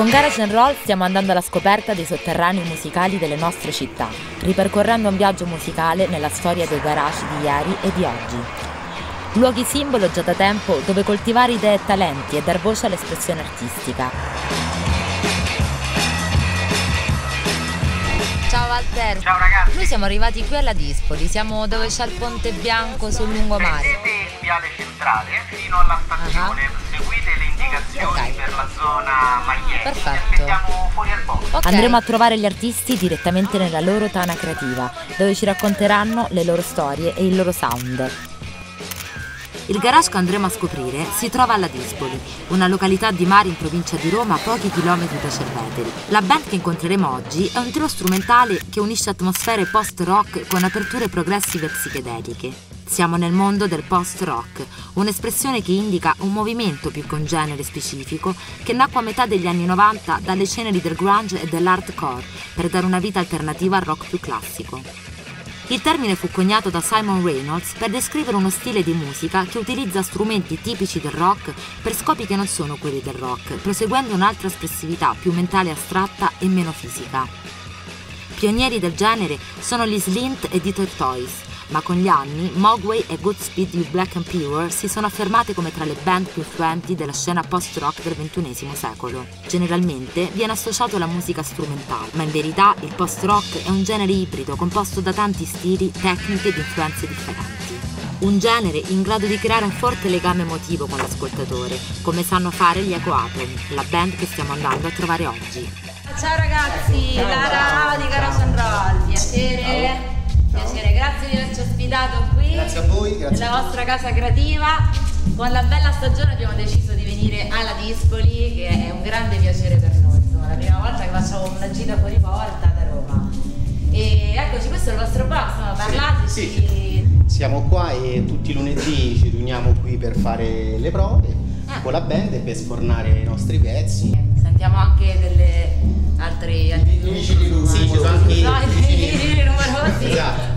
Con Garage and Roll stiamo andando alla scoperta dei sotterranei musicali delle nostre città, ripercorrendo un viaggio musicale nella storia dei garage di ieri e di oggi. Luoghi simbolo già da tempo dove coltivare idee e talenti e dar voce all'espressione artistica. Ciao Walter. Ciao ragazzi. Noi siamo arrivati qui alla Dispoli, siamo dove c'è il Ponte Bianco sul lungomare. Prendete il viale centrale fino alla stazione, seguite le indicazioni per la zona Maglieri. Perfetto. Ci aspettiamo fuori al posto. Andremo a trovare gli artisti direttamente nella loro tana creativa, dove ci racconteranno le loro storie e il loro sound. Il garage che andremo a scoprire si trova alla Dispoli, una località di mare in provincia di Roma a pochi chilometri da Cerveteri. La band che incontreremo oggi è un trio strumentale che unisce atmosfere post-rock con aperture progressive e psichedeliche. Siamo nel mondo del post-rock, un'espressione che indica un movimento più che un genere specifico che nacque a metà degli anni 90 dalle ceneri del grunge e dell'hardcore per dare una vita alternativa al rock più classico. Il termine fu coniato da Simon Reynolds per descrivere uno stile di musica che utilizza strumenti tipici del rock per scopi che non sono quelli del rock, proseguendo un'altra espressività più mentale e astratta e meno fisica. Pionieri del genere sono gli Slint e The Tortoise, ma con gli anni Mogwai e Goodspeed You Black and Pure si sono affermate come tra le band più influenti della scena post-rock del XXI secolo. Generalmente viene associato alla musica strumentale, ma in verità il post-rock è un genere ibrido composto da tanti stili, tecniche ed influenze differenti. Un genere in grado di creare un forte legame emotivo con l'ascoltatore, come sanno fare gli Echo Atom, la band che stiamo andando a trovare oggi. Ciao ragazzi, Lara di Garage and Roll, piacere. Piacere, grazie di averci ospitato qui. Grazie a voi, grazie. Nella vostra casa creativa. Con la bella stagione abbiamo deciso di venire alla Dispoli, che è un grande piacere per noi. Insomma, la prima volta che facciamo una gita fuori porta da Roma. E eccoci, questo è il vostro box, insomma, parlateci. Sì. Siamo qua e tutti i lunedì ci riuniamo qui per fare le prove con la band e per sfornare i nostri pezzi. Sentiamo anche delle altri amici di Roma. Sì, ci sono anche i numerosi. Esatto.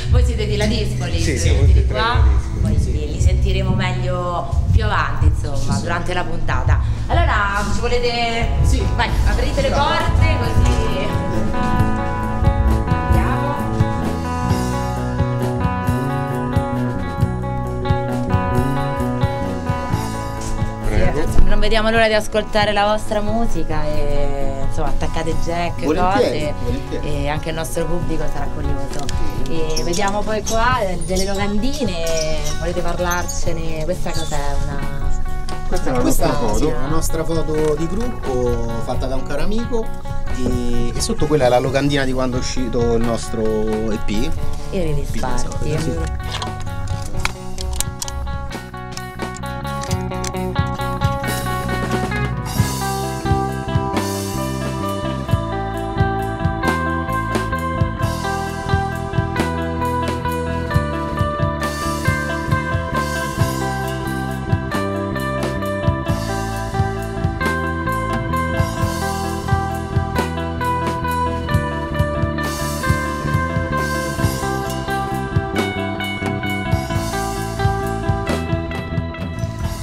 Voi siete di La Dispoli, sì, siete di qua, poi sì. li sentiremo meglio più avanti, insomma, durante la puntata. Allora, ci volete... Sì. Vai, aprite le porte così... Andiamo. Non vediamo l'ora di ascoltare la vostra musica e insomma attaccate jack, cose, e anche il nostro pubblico sarà curioso. E vediamo poi qua delle locandine, volete parlarcene? Questa cos'è? Questa è la nostra foto di gruppo fatta da un caro amico e sotto quella è la locandina di quando è uscito il nostro EP. E li risparti.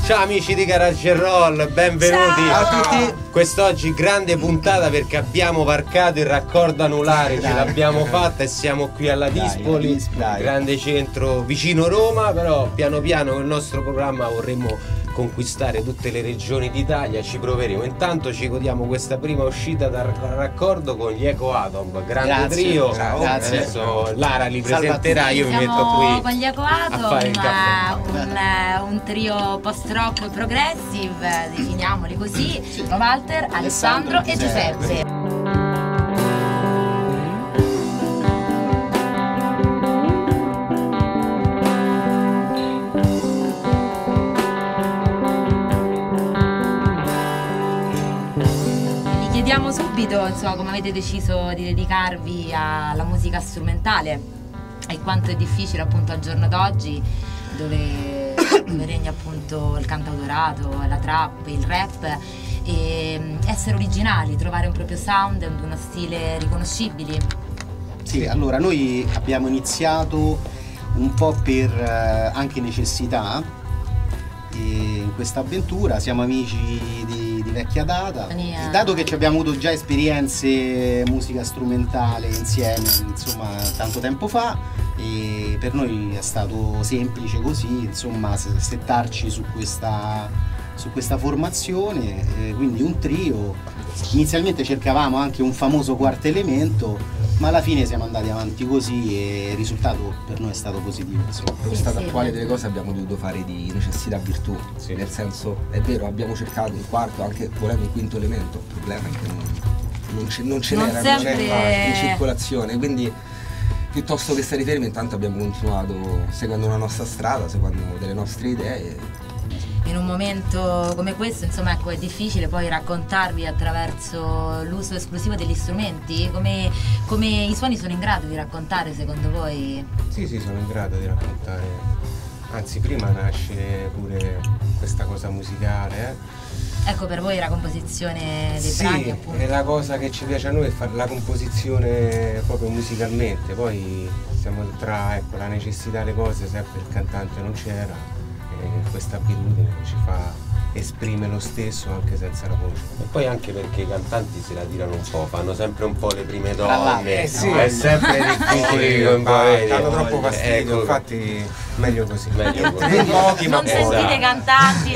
Ciao amici di Garage and Roll, benvenuti. Ciao a tutti. Quest'oggi grande puntata perché abbiamo varcato il raccordo anulare, ce l'abbiamo fatta e siamo qui alla Dispoli, grande centro vicino Roma, però piano piano con il nostro programma vorremmo conquistare tutte le regioni d'Italia, ci proveremo. Intanto ci godiamo questa prima uscita dal raccordo con gli Echo Atom, grande trio. Ciao, grazie. Adesso Lara li presenterà, io mi metto qui con gli Echo a fare il caffè. un trio post-rock progressive, definiamoli così. Walter, Alessandro e Giuseppe. Chiediamo subito, insomma, come avete deciso di dedicarvi alla musica strumentale e quanto è difficile appunto al giorno d'oggi, dove regna appunto il cantautorato, la trap, il rap, e essere originali, trovare un proprio sound, uno stile riconoscibili. Sì, allora noi abbiamo iniziato un po' per anche necessità in questa avventura, siamo amici di di vecchia data. Dato che ci abbiamo avuto già esperienze musica strumentale insieme, insomma, tanto tempo fa, e per noi è stato semplice così, insomma, settarci su questa formazione, quindi un trio. Inizialmente cercavamo anche un famoso quarto elemento, ma alla fine siamo andati avanti così e il risultato per noi è stato positivo. Lo stato attuale delle cose abbiamo dovuto fare di necessità virtù, nel senso, è vero, abbiamo cercato un quarto, anche volendo un quinto elemento, il problema è che non ce n'era in circolazione, quindi piuttosto che stare fermi intanto abbiamo continuato seguendo una nostra strada, seguendo delle nostre idee. In un momento come questo, insomma, ecco, è difficile poi raccontarvi attraverso l'uso esclusivo degli strumenti, come i suoni sono in grado di raccontare secondo voi? Sì, sono in grado di raccontare, anzi prima nasce pure questa cosa musicale. Ecco, per voi la composizione dei brani, appunto. Sì, è la cosa che ci piace a noi, è fare la composizione proprio musicalmente, poi siamo tra, ecco, la necessità delle cose, sempre il cantante non c'era. Questa abitudine ci fa esprimere lo stesso anche senza la voce. E poi anche perché i cantanti se la tirano un po', fanno sempre un po' le prime donne, è sempre difficile, hanno troppo fastidio, infatti meglio così. Pochi ma buoni. Non sentite cantanti,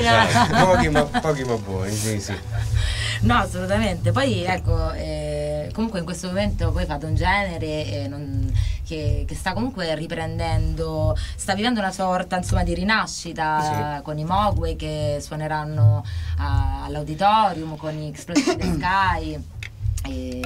pochi ma buoni, sì. No, assolutamente. Poi ecco, comunque in questo momento voi fate un genere che sta comunque riprendendo, sta vivendo una sorta, insomma, di rinascita, con i Mogwai che suoneranno all'Auditorium, con i Explosive the Sky.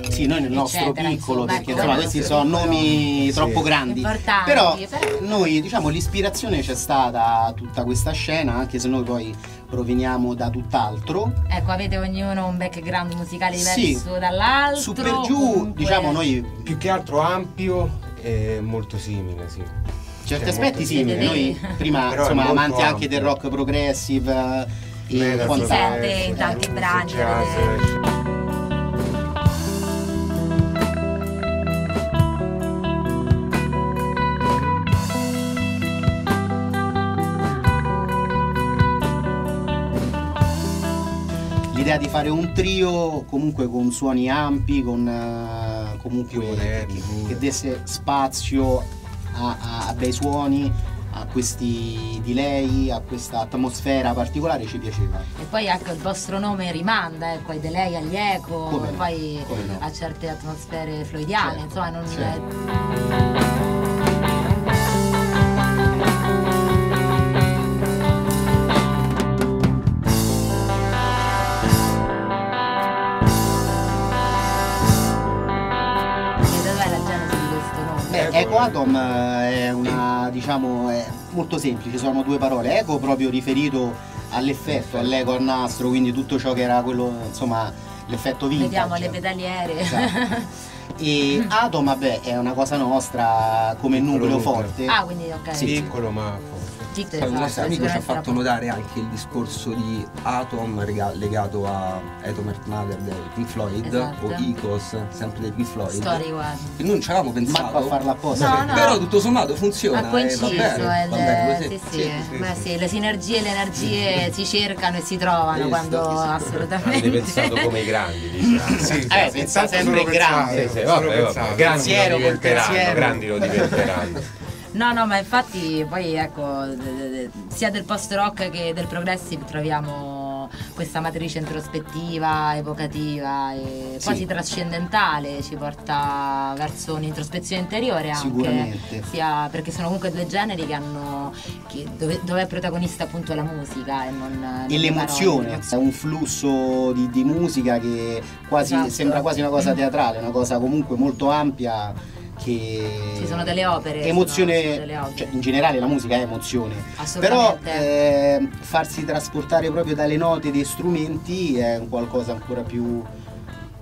Sì, noi nel nostro piccolo, perché insomma questi sono nomi troppo grandi, importanti, però noi, diciamo, l'ispirazione c'è stata tutta questa scena, anche se noi poi proveniamo da tutt'altro. Ecco, avete ognuno un background musicale diverso dall'altro. Su per giù, comunque, diciamo, noi più che altro ampio e molto simile, sì. Certi aspetti simili, noi prima, insomma, amanti anche del rock progressive e quant'altro. Si sente in tanti brani. L'idea di fare un trio comunque con suoni ampi, con comunque che desse spazio a bei suoni, a questi delay, a questa atmosfera particolare ci piaceva. E poi ecco, il vostro nome rimanda, ecco, ai delay, agli eco, poi a certe atmosfere floidiane, insomma, non Eco Atom è una, diciamo, è molto semplice, sono due parole. Eco proprio riferito all'effetto, all'eco, al nastro, quindi tutto ciò che era quello, insomma, l'effetto vintage. Vediamo le pedaliere. Esatto. E Atom, vabbè, è una cosa nostra come nucleo forte. Ah, quindi ok. Sì, piccolo ma forte. Il nostro amico ci ha fatto notare anche il discorso di Atom legato a Atom Earth Mother dei Pink Floyd, o Icos, sempre dei Pink Floyd. Storico, e non ci avevamo pensato a farla apposta, però tutto sommato funziona. Ha coinciso, sì, le sinergie e le energie si cercano e si trovano quando assolutamente. Avete pensato come i grandi, diciamo. Pensate sempre grandi. Grandi lo diventeranno. No, ma infatti poi ecco, sia del post-rock che del progressive troviamo questa matrice introspettiva, evocativa e quasi trascendentale, ci porta verso un'introspezione interiore anche. Sicuramente. Sia perché sono comunque due generi dove è protagonista appunto la musica e non l'emozione. È un flusso di musica che quasi sembra quasi una cosa teatrale, una cosa comunque molto ampia. Ci sono delle opere, emozione, cioè, in generale la musica è emozione, però farsi trasportare proprio dalle note dei strumenti è un qualcosa ancora più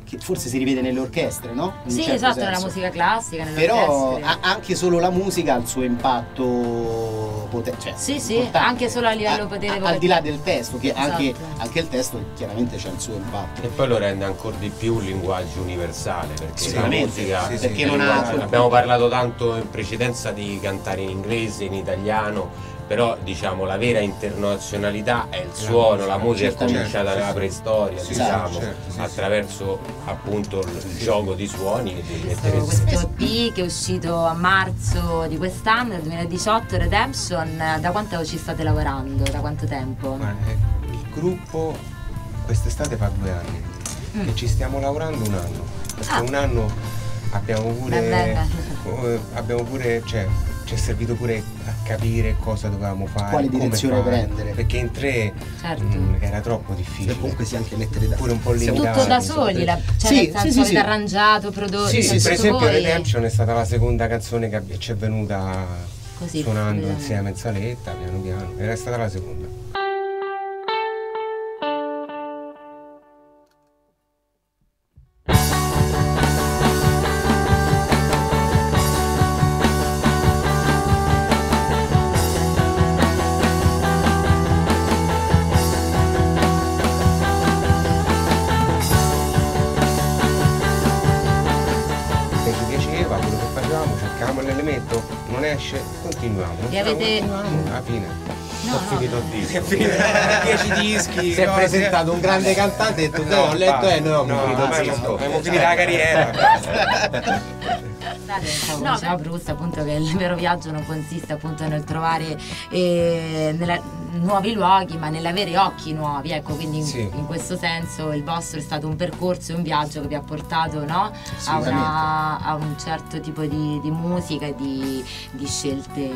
che forse si rivede nelle orchestre, no? In certo esatto, nella musica classica, però anche solo la musica ha il suo impatto potente, cioè, anche solo a livello potere al di là del testo, che anche il testo chiaramente c'ha il suo impatto. E poi lo rende ancora di più un linguaggio universale, perché la musica, perché non ha... abbiamo parlato tanto in precedenza di cantare in inglese, in italiano, però diciamo la vera internazionalità è il suono, la musica è cominciata nella preistoria, diciamo, attraverso appunto il gioco di suoni. Questo EP che è uscito a marzo di quest'anno, nel 2018, Redemption, da quanto ci state lavorando? Da quanto tempo? Il gruppo quest'estate fa 2 anni e ci stiamo lavorando un anno, perché un anno abbiamo pure cioè, ci è servito pure a capire cosa dovevamo fare, quale direzione prendere, perché in 3 era troppo difficile. E comunque si anche mettere da pure un po' limitato. Tutto da soli, avete arrangiato, prodotto. Sì, per esempio Redemption è stata la seconda canzone che ci è venuta così, suonando insieme in saletta, piano piano, era stata la seconda. Non esce, continuiamo. Alla fine. Ho finito il disco. 10 dischi. Si è presentato un grande cantante e detto ho letto ho finito il disco. Abbiamo finito la carriera. Diceva Bruce appunto che il vero viaggio non consiste appunto nel trovare nuovi luoghi, ma nell'avere occhi nuovi, ecco, quindi in questo senso il vostro è stato un percorso e un viaggio che vi ha portato, no? a un certo tipo di musica e di scelte.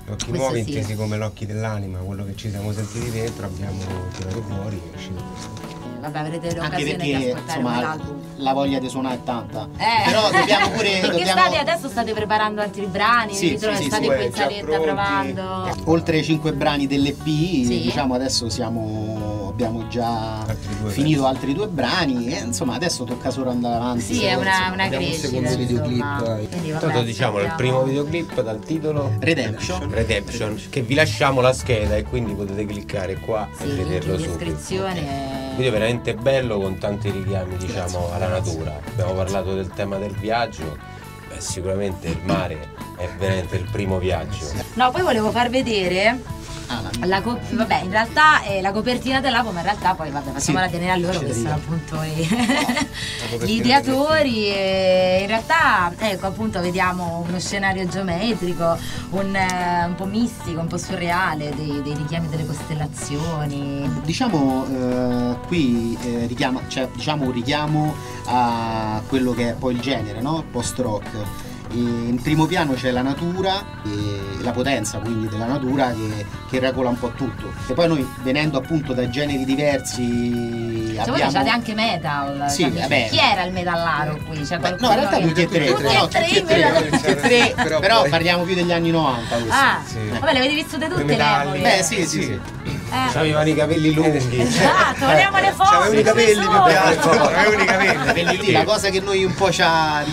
Occhi nuovi intesi come l'occhi dell'anima, quello che ci siamo sentiti dentro, abbiamo tirato fuori e è uscito questo. Vabbè, avrete l'occasione anche perché, di ascoltare l'album. La voglia di suonare è tanta. Però dobbiamo pure. Perché adesso state preparando altri brani, state qui in saletta provando. Oltre 5 brani dell'EP, diciamo adesso abbiamo già finito altri 2 brani e insomma adesso tocca solo andare avanti. Sì, è una crescita. Un secondo videoclip. Tanto diciamo il primo videoclip dal titolo Redemption, che vi lasciamo la scheda e quindi potete cliccare qua e vederlo subito. Descrizione. Video veramente bello con tanti richiami diciamo alla natura. Abbiamo parlato del tema del viaggio, sicuramente il mare è veramente il primo viaggio. No, poi volevo far vedere vabbè, in realtà la copertina dell'album, ma in realtà poi facciamola tenere a loro che sono appunto gli ideatori e in realtà ecco appunto vediamo uno scenario geometrico, un po' mistico, un po' surreale, dei richiami delle costellazioni. Diciamo qui un richiamo a quello che è poi il genere, no? Post-rock. In primo piano c'è la natura e la potenza quindi della natura che regola un po' tutto. E poi noi venendo appunto da generi diversi voi facciate anche metal. Sì, vabbè. Chi era il metallaro qui? No, in realtà tutti e tre, però parliamo più degli anni 90. Vabbè, le avete viste tutte le sì. Avevano i capelli lunghi. Togliamo le foto. Avevano i capelli più che altro. Avevano i capelli. La cosa che noi un po' ci ha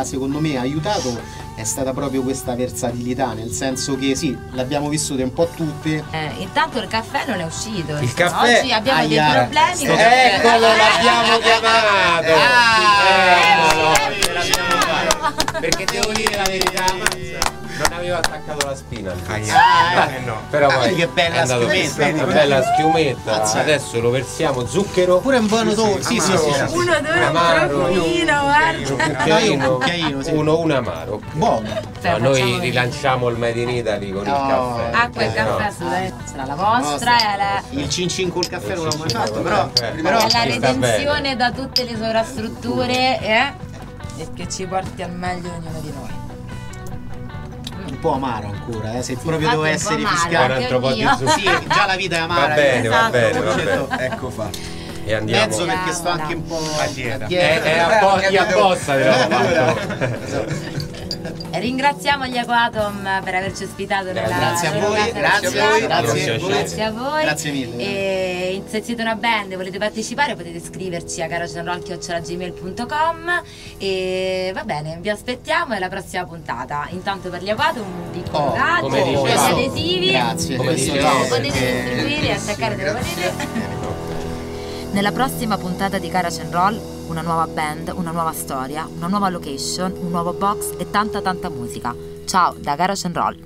secondo me aiutato è stata proprio questa versatilità, nel senso che l'abbiamo vissute un po' tutte. Intanto il caffè non è uscito. Il caffè oggi abbiamo dei problemi. Eccolo, l'abbiamo chiamato. Perché devo dire la verità, non avevo attaccato la spina. Però poi che bella schiumetta. Una bella schiumetta. Adesso lo versiamo, zucchero. Pure un buon odore. Sì. Un odore, un profumino, guarda. Un amaro. Buono. Noi rilanciamo il Made in Italy con il caffè. Acqua e caffè assolutamente. Sarà la vostra. Il cin cin col caffè non l'ho mai fatto, però è la redenzione da tutte le sovrastrutture e che ci porti al meglio ognuno di noi. Un po' amaro ancora, se proprio devo essere fiscale. Un altro po' di zucchero. Sì, già la vita è amara. Va bene. Ecco fa. E andiamo. Mezzo perché sto anche un po' a dieta. È apposta Ringraziamo gli Aquatom per averci ospitato nella Grazie a voi, grazie a voi. Grazie mille. E se siete una band e volete partecipare potete scriverci a garageandroll@gmail.com e va bene, vi aspettiamo alla prossima puntata. Intanto per gli Aquatom un piccolo raggio, gli adesivi. Grazie. Come dicevamo, potete distribuire e attaccare dove volete. Nella prossima puntata di Garage and Roll, una nuova band, una nuova storia, una nuova location, un nuovo box e tanta musica. Ciao da Garage and Roll.